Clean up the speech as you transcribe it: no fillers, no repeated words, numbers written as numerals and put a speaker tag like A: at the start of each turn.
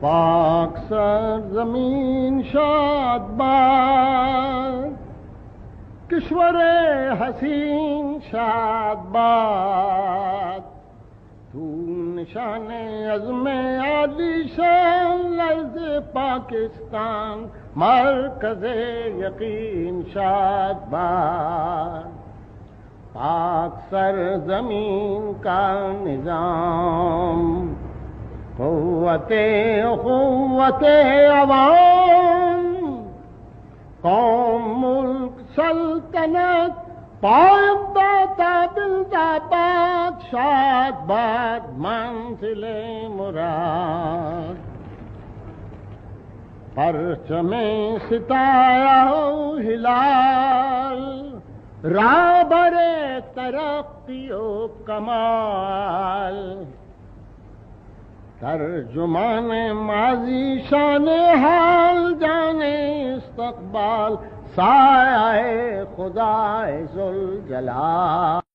A: پاک سرزمین شاد باد، کشور حسین شاد باد، تو نشان عزم عالی شان لرز پاکستان، مرکز یقین شاد باد۔ پاک سرزمین کا نظام، قوت عوام، قوم ملک سلطنت، پائب داتا بلدآباد، شاد باد منزل مراد۔ پرچم ستایا ہلال، راہ برے ترقی و کمال، ترجمان ماضی شان حال، جانے استقبال، سایہ خدا ذوالجلال۔